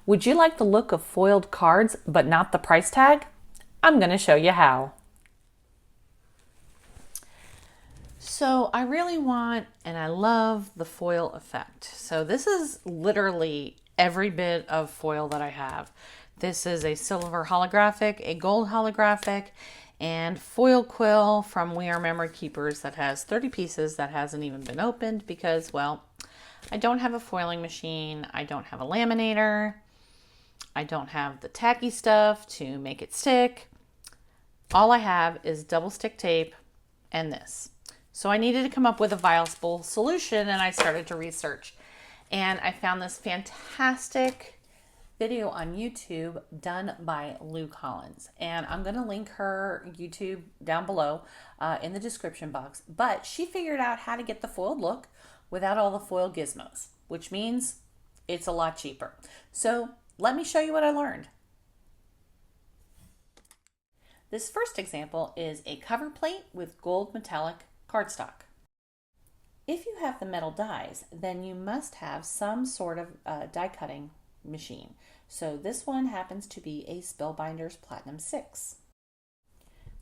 Would you like the look of foiled cards but not the price tag? I'm going to show you how. So I really want and I love the foil effect. So this is literally every bit of foil that I have. This is a silver holographic, a gold holographic, and foil quill from We Are Memory Keepers that has 30 pieces that hasn't even been opened because, well, I don't have a foiling machine. I don't have a laminator. I don't have the tacky stuff to make it stick. All I have is double stick tape and this. So I needed to come up with a viable solution, and I started to research. And I found this fantastic video on YouTube done by Lou Collins. And I'm going to link her YouTube down below in the description box. But she figured out how to get the foiled look without all the foil gizmos, which means it's a lot cheaper. So let me show you what I learned. This first example is a cover plate with gold metallic cardstock. If you have the metal dies, then you must have some sort of die cutting machine. So this one happens to be a Spellbinders Platinum 6.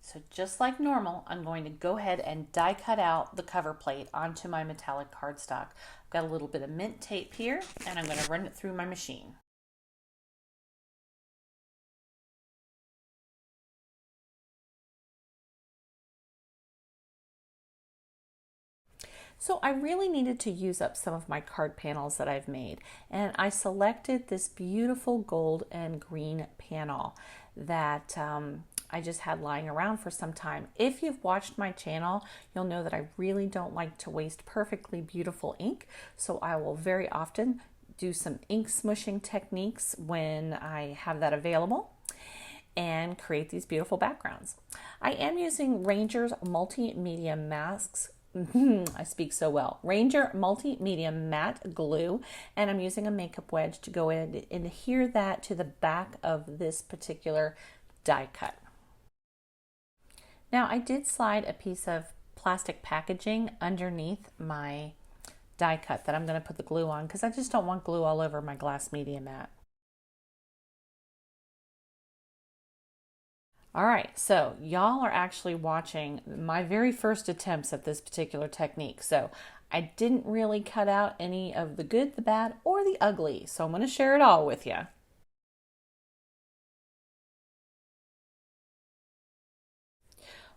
So just like normal, I'm going to go ahead and die cut out the cover plate onto my metallic cardstock. I've got a little bit of mint tape here, and I'm going to run it through my machine. So I really needed to use up some of my card panels that I've made, and I selected this beautiful gold and green panel that I just had lying around for some time. If you've watched my channel, you'll know that I really don't like to waste perfectly beautiful ink, so I will very often do some ink smushing techniques when I have that available and create these beautiful backgrounds. I am using Ranger's Multimedia Masks. I speak so well. Ranger Multimedia Matte Glue, and I'm using a makeup wedge to go in and adhere that to the back of this particular die cut. Now I did slide a piece of plastic packaging underneath my die cut that I'm going to put the glue on because I just don't want glue all over my glass media mat. All right, so y'all are actually watching my very first attempts at this particular technique. So I didn't really cut out any of the good, the bad, or the ugly. So I'm going to share it all with you.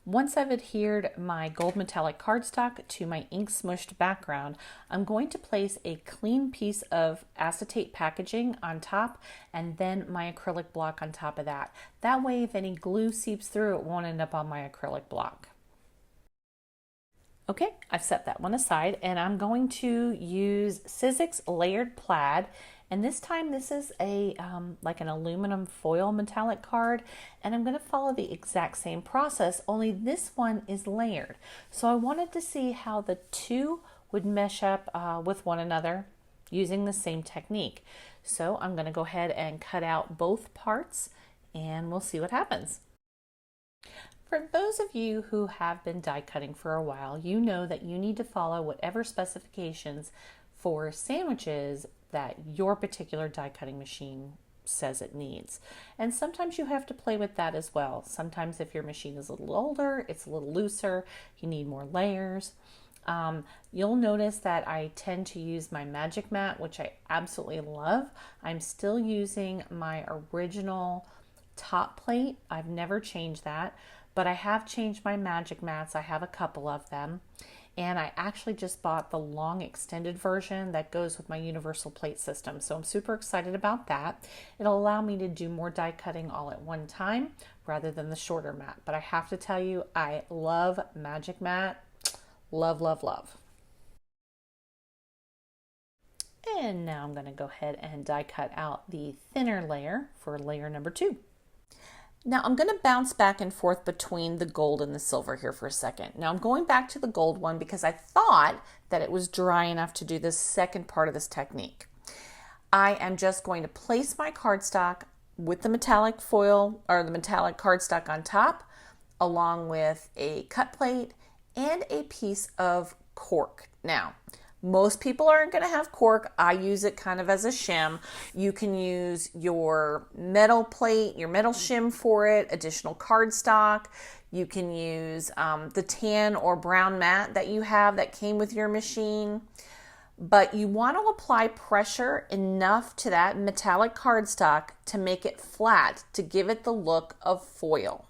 Once I've adhered my gold metallic cardstock to my ink smushed background, I'm going to place a clean piece of acetate packaging on top and then my acrylic block on top of that. That way, if any glue seeps through, it won't end up on my acrylic block. Okay, I've set that one aside, and I'm going to use Sizzix Layered Plaid. And this time this is a like an aluminum foil metallic card, and I'm going to follow the exact same process, only this one is layered. So I wanted to see how the two would mesh up with one another using the same technique. So I'm going to go ahead and cut out both parts, and we'll see what happens. For those of you who have been die cutting for a while, you know that you need to follow whatever specifications for sandwiches that your particular die cutting machine says it needs. And sometimes you have to play with that as well. Sometimes if your machine is a little older, it's a little looser, you need more layers. You'll notice that I tend to use my magic mat, which I absolutely love. I'm still using my original top plate. I've never changed that, but I have changed my magic mats. I have a couple of them. And I actually just bought the long extended version that goes with my universal plate system. So I'm super excited about that. It'll allow me to do more die cutting all at one time rather than the shorter mat. But I have to tell you, I love Magic Mat. Love, love, love. And now I'm going to go ahead and die cut out the thinner layer for layer number 2. Now I'm going to bounce back and forth between the gold and the silver here for a second. Now I'm going back to the gold one because I thought that it was dry enough to do this second part of this technique. I am just going to place my cardstock with the metallic foil or the metallic cardstock on top, along with a cut plate and a piece of cork. Now, Most people aren't going to have cork. I use it kind of as a shim. You can use your metal plate, your metal shim for it, additional cardstock. You can use the tan or brown mat that you have that came with your machine. But you want to apply pressure enough to that metallic cardstock to make it flat, to give it the look of foil.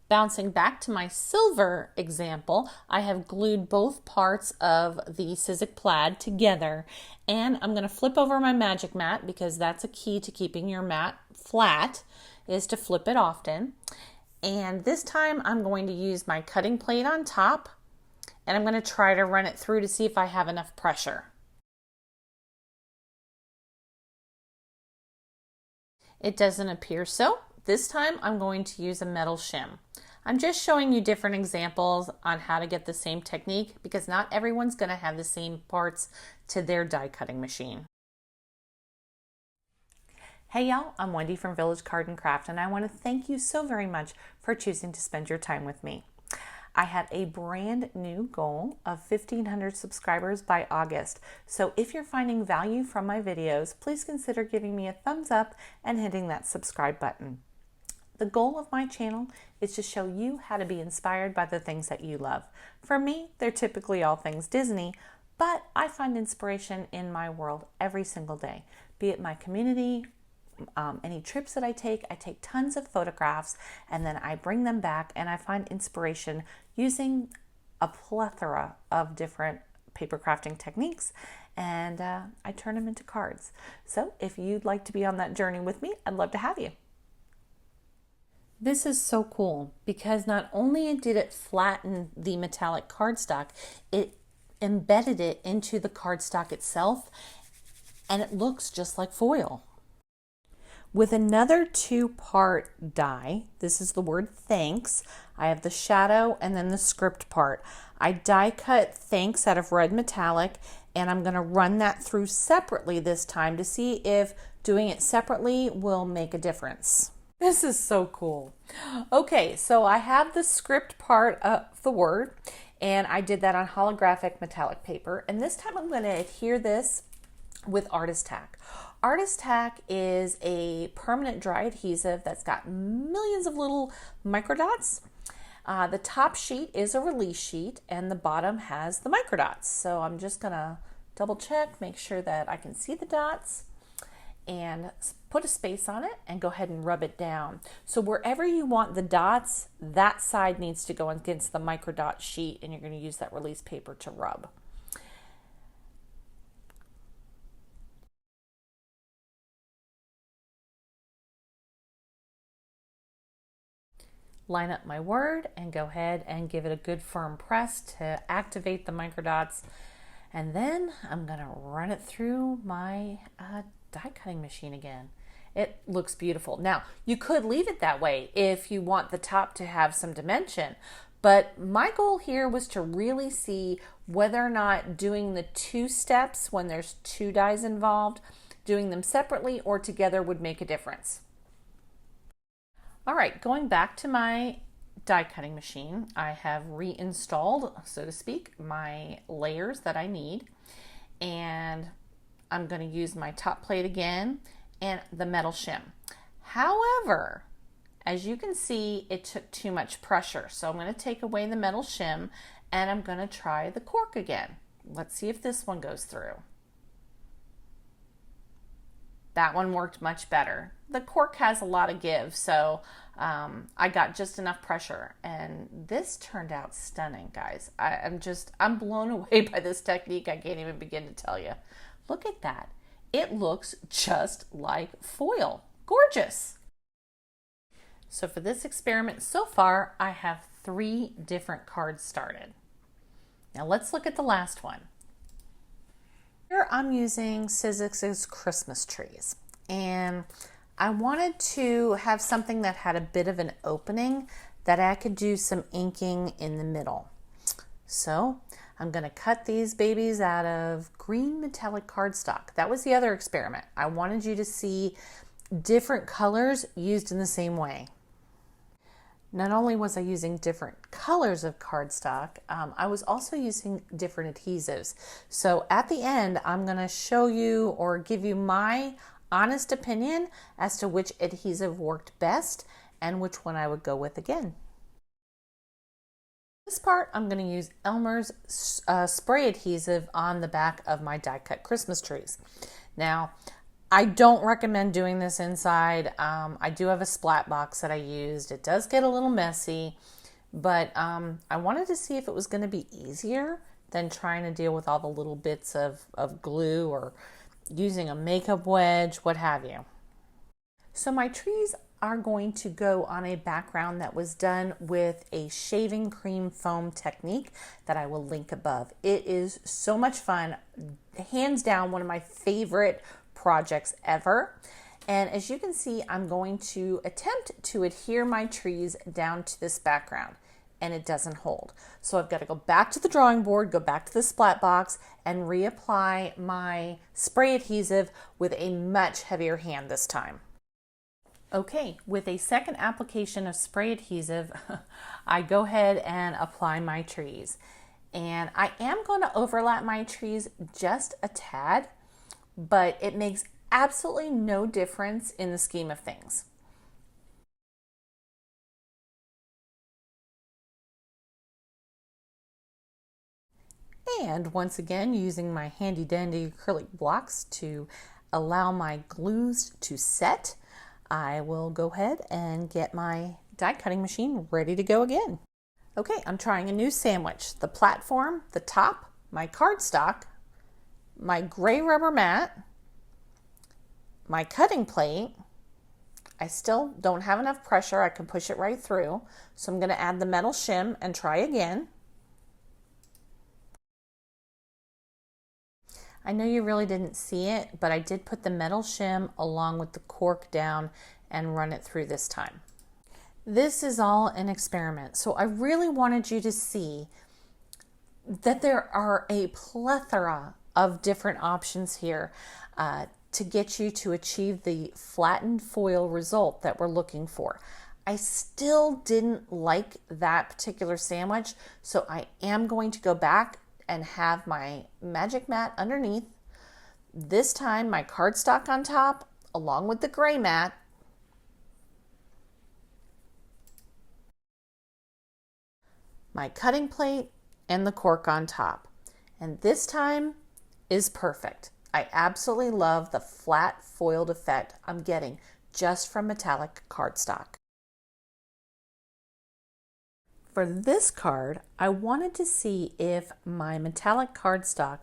Bouncing back to my silver example, I have glued both parts of the Sizzix plaid together, and I'm going to flip over my magic mat because that's a key to keeping your mat flat, is to flip it often. And this time I'm going to use my cutting plate on top, and I'm going to try to run it through to see if I have enough pressure. It doesn't appear so. This time I'm going to use a metal shim. I'm just showing you different examples on how to get the same technique because not everyone's going to have the same parts to their die cutting machine. Hey y'all, I'm Wendy from Village Card and Craft, and I want to thank you so very much for choosing to spend your time with me. I have a brand new goal of 1,500 subscribers by August. So if you're finding value from my videos, please consider giving me a thumbs up and hitting that subscribe button. The goal of my channel is to show you how to be inspired by the things that you love. For me, they're typically all things Disney, but I find inspiration in my world every single day, be it my community, any trips that I take tons of photographs and then I bring them back and I find inspiration using a plethora of different paper crafting techniques, and I turn them into cards. So if you'd like to be on that journey with me, I'd love to have you. This is so cool because not only did it flatten the metallic cardstock, it embedded it into the cardstock itself and it looks just like foil. With another 2-part die, this is the word thanks, I have the shadow and then the script part. I die cut thanks out of red metallic, and I'm going to run that through separately this time to see if doing it separately will make a difference. This is so cool. Okay, so I have the script part of the word, and I did that on holographic metallic paper, and this time I'm going to adhere this with Artist Tack. Artist Tack is a permanent dry adhesive that's got millions of little micro dots. The top sheet is a release sheet and the bottom has the micro dots. So I'm just gonna double check, make sure that I can see the dots and put a space on it and go ahead and rub it down. So wherever you want the dots, that side needs to go against the micro dot sheet, and you're gonna use that release paper to rub. Line up my word and go ahead and give it a good firm press to activate the microdots. And then I'm gonna run it through my die cutting machine again. It looks beautiful. Now, you could leave it that way if you want the top to have some dimension, but my goal here was to really see whether or not doing the 2 steps when there's 2 dies involved, doing them separately or together would make a difference. All right, going back to my die cutting machine, I have reinstalled, so to speak, my layers that I need, and I'm going to use my top plate again and the metal shim. However, as you can see, it took too much pressure, so I'm going to take away the metal shim and I'm going to try the cork again. Let's see if this one goes through. That one worked much better. The cork has a lot of give, so I got just enough pressure, and this turned out stunning, guys. I'm blown away by this technique. I can't even begin to tell you. Look at that. It looks just like foil. Gorgeous. So for this experiment so far, I have 3 different cards started. Now let's look at the last one. Here I'm using Sizzix's Christmas trees, and I wanted to have something that had a bit of an opening that I could do some inking in the middle. So I'm going to cut these babies out of green metallic cardstock. That was the other experiment. I wanted you to see different colors used in the same way. Not only was I using different colors of cardstock, I was also using different adhesives. So at the end, I'm going to show you or give you my honest opinion as to which adhesive worked best and which one I would go with again. This part, I'm going to use Elmer's spray adhesive on the back of my die cut Christmas trees. Now, I don't recommend doing this inside. I do have a splat box that I used. It does get a little messy, but I wanted to see if it was going to be easier than trying to deal with all the little bits of glue or using a makeup wedge, what have you. So my trees are going to go on a background that was done with a shaving cream foam technique that I will link above. It is so much fun, hands down one of my favorite projects ever. And as you can see, I'm going to attempt to adhere my trees down to this background, and it doesn't hold. So I've got to go back to the drawing board, go back to the splat box, and reapply my spray adhesive with a much heavier hand this time. Okay, with a second application of spray adhesive, I go ahead and apply my trees. And I am going to overlap my trees just a tad, but it makes absolutely no difference in the scheme of things. And once again, using my handy dandy acrylic blocks to allow my glues to set, I will go ahead and get my die cutting machine ready to go again. Okay, I'm trying a new sandwich. The platform, the top, my cardstock, my gray rubber mat, my cutting plate. I still don't have enough pressure. I can push it right through. So I'm going to add the metal shim and try again. I know you really didn't see it, but I did put the metal shim along with the cork down and run it through this time. This is all an experiment, so I really wanted you to see that there are a plethora of different options here to get you to achieve the flattened foil result that we're looking for. I still didn't like that particular sandwich, so I am going to go back and have my magic mat underneath. This time my cardstock on top along with the gray mat. My cutting plate and the cork on top. And this time is perfect. I absolutely love the flat foiled effect I'm getting just from metallic cardstock. For this card, I wanted to see if my metallic cardstock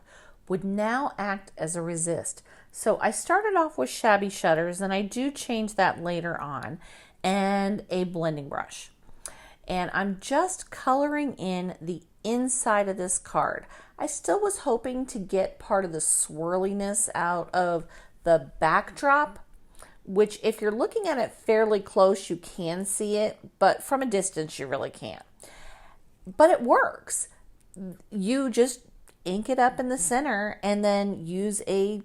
would now act as a resist. So I started off with shabby shutters, and I do change that later on, and a blending brush. And I'm just coloring in the inside of this card. I still was hoping to get part of the swirliness out of the backdrop, which if you're looking at it fairly close, you can see it, but from a distance, you really can't. But it works. You just ink it up in the center and then use a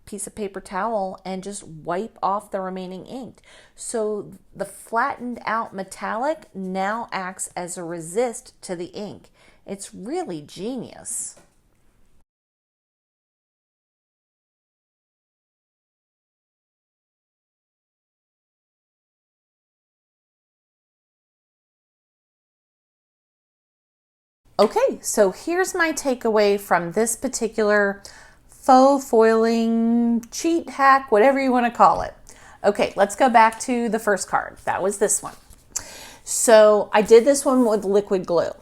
piece of paper towel and just wipe off the remaining ink. So the flattened out metallic now acts as a resist to the ink. It's really genius. Okay, so here's my takeaway from this particular faux foiling cheat hack, whatever you want to call it. Okay, let's go back to the first card. That was this one. So I did this one with liquid glue.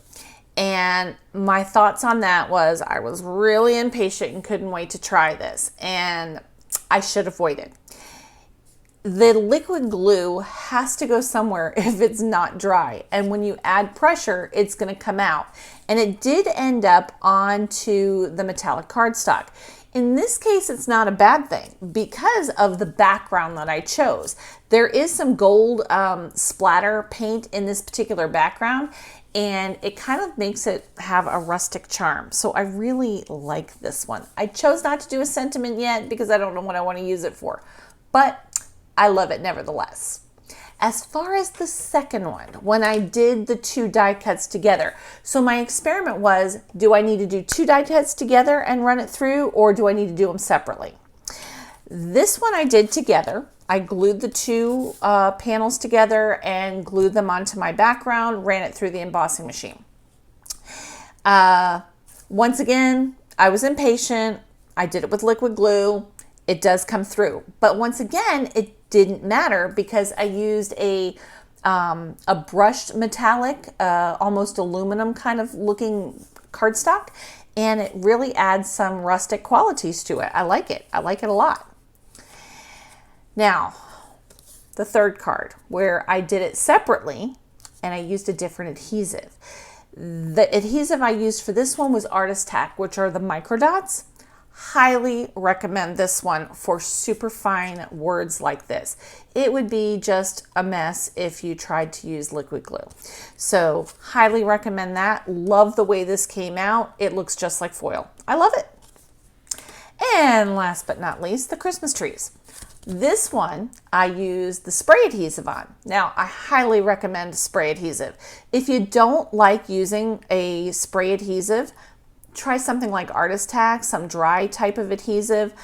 And my thoughts on that was I was really impatient and couldn't wait to try this. And I should have waited. The liquid glue has to go somewhere if it's not dry. And when you add pressure, it's going to come out. And it did end up onto the metallic cardstock. In this case, it's not a bad thing because of the background that I chose. There is some gold splatter paint in this particular background, and it kind of makes it have a rustic charm. So I really like this one. I chose not to do a sentiment yet because I don't know what I want to use it for, but I love it nevertheless. As far as the second one, when I did the 2 die cuts together, so my experiment was, do I need to do 2 die cuts together and run it through, or do I need to do them separately? This one I did together. I glued the 2 panels together and glued them onto my background, ran it through the embossing machine. Once again, I was impatient. I did it with liquid glue. It does come through. But once again, it didn't matter because I used a brushed metallic, almost aluminum kind of looking cardstock, and it really adds some rustic qualities to it. I like it. I like it a lot. Now, the third card, where I did it separately and I used a different adhesive. The adhesive I used for this one was Artist Tack, which are the micro dots. Highly recommend this one for super fine words like this. It would be just a mess if you tried to use liquid glue. So highly recommend that. Love the way this came out. It looks just like foil. I love it. And last but not least, the Christmas trees. This one I used the spray adhesive on. Now, I highly recommend spray adhesive. If you don't like using a spray adhesive, try something like Artist Tack, some dry type of adhesive.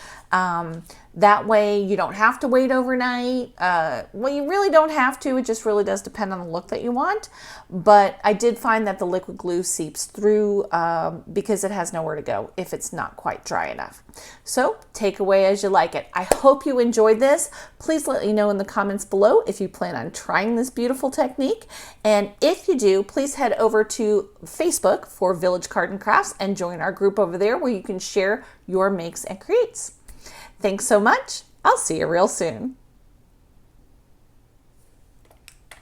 That way you don't have to wait overnight. Well, you really don't have to. It just really does depend on the look that you want. But I did find that the liquid glue seeps through because it has nowhere to go if it's not quite dry enough. So take away as you like it. I hope you enjoyed this. Please let me know in the comments below if you plan on trying this beautiful technique. And if you do, please head over to Facebook for Village Card and Crafts and join our group over there where you can share your makes and creates. Thanks so much. I'll see you real soon.